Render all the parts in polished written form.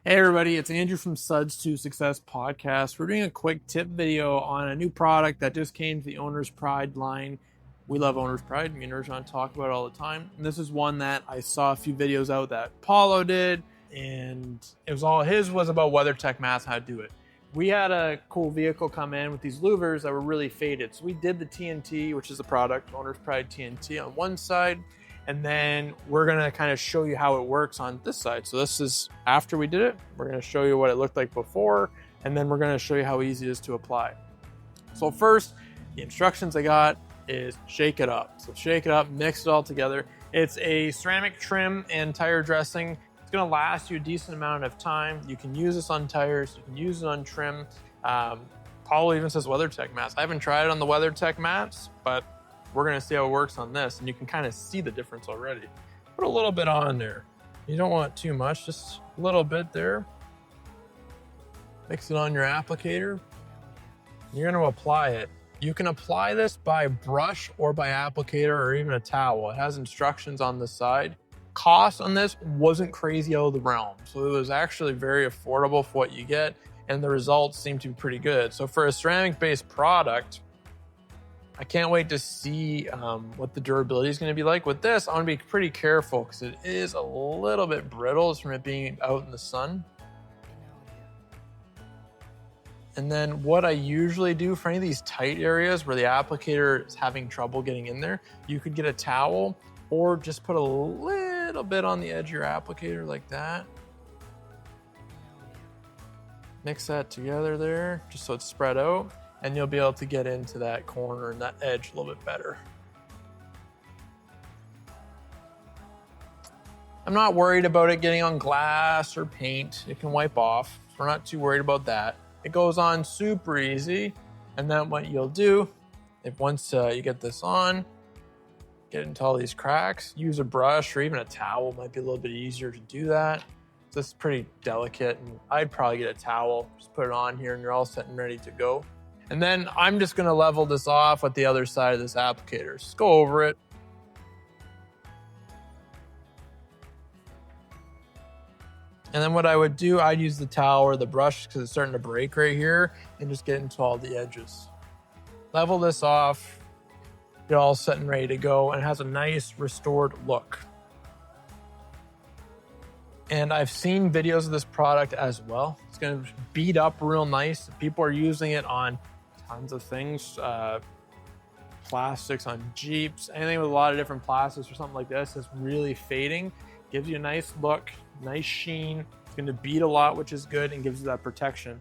Hey everybody, it's Andrew from Suds to Success podcast. We're doing a quick tip video on a new product that just came to the Owner's Pride line. We love Owner's Pride. Me and Erjan talk about it all the time. And this is one that I saw a few videos out that Paulo did, and it was all his was about WeatherTech mats, how to do it. We had a cool vehicle come in with these louvers that were really faded. So we did the TNT, which is the product, Owner's Pride TNT on one side. And then we're gonna kind of show you how it works on this side. So this is after we did it. We're gonna show you what it looked like before, and then we're gonna show you how easy it is to apply. So first, the instructions I got is shake it up. So shake it up, mix it all together. It's a ceramic trim and tire dressing. It's gonna last you a decent amount of time. You can use this on tires, you can use it on trim. Paulo even says WeatherTech mats. I haven't tried it on the WeatherTech mats, but we're gonna see how it works on this, and you can kind of see the difference already. Put a little bit on there. You don't want too much, just a little bit there. Mix it on your applicator. You're gonna apply it. You can apply this by brush or by applicator or even a towel. It has instructions on the side. Cost on this wasn't crazy out of the realm. So it was actually very affordable for what you get, and the results seem to be pretty good. So for a ceramic-based product, I can't wait to see what the durability is going to be like. With this, I want to be pretty careful because it is a little bit brittle from it being out in the sun. And then what I usually do for any of these tight areas where the applicator is having trouble getting in there, you could get a towel or just put a little bit on the edge of your applicator like that. Mix that together there, just so it's spread out. And you'll be able to get into that corner and that edge a little bit better. I'm not worried about it getting on glass or paint. It can wipe off. So we're not too worried about that. It goes on super easy. And then what you'll do, if once you get this on, get into all these cracks, use a brush or even a towel might be a little bit easier to do that. This is pretty delicate, and I'd probably get a towel, just put it on here and you're all set and ready to go. And then I'm just gonna level this off with the other side of this applicator. Just go over it. And then what I would do, I'd use the towel or the brush because it's starting to break right here and just get into all the edges. Level this off, you're all set and ready to go, and it has a nice restored look. And I've seen videos of this product as well. It's gonna beat up real nice. People are using it on tons of things, plastics on Jeeps, anything with a lot of different plastics or something like this is really fading. Gives you a nice look, nice sheen. It's going to beat a lot, which is good, and gives you that protection.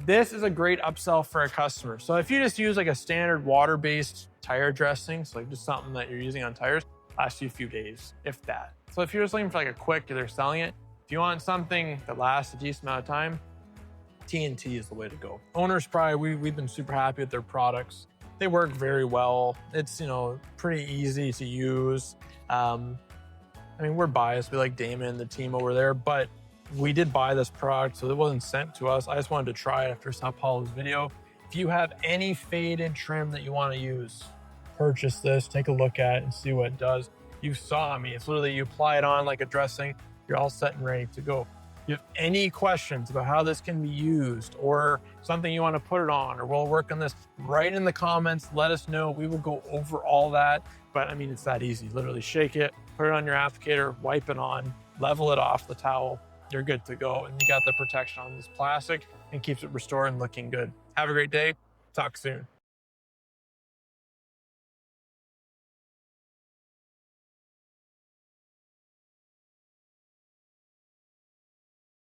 This is a great upsell for a customer. So if you just use like a standard water-based tire dressing, so like just something that you're using on tires, lasts you a few days, if that. So if you're just looking for like a quick, they're selling it. If you want something that lasts a decent amount of time, TNT is the way to go. Owner's Pride, we've been super happy with their products. They work very well. It's, pretty easy to use. I mean, we're biased. We like Damon and the team over there, but we did buy this product, so it wasn't sent to us. I just wanted to try it after I saw Paulo's video. If you have any faded trim that you want to use, purchase this, take a look at it and see what it does. You saw me. It's literally, you apply it on like a dressing, you're all set and ready to go. If you have any questions about how this can be used or something you want to put it on, or we'll work on this, write in the comments, let us know. We will go over all that. But I mean, it's that easy. Literally shake it, put it on your applicator, wipe it on, level it off the towel. You're good to go. And you got the protection on this plastic and keeps it restored and looking good. Have a great day. Talk soon.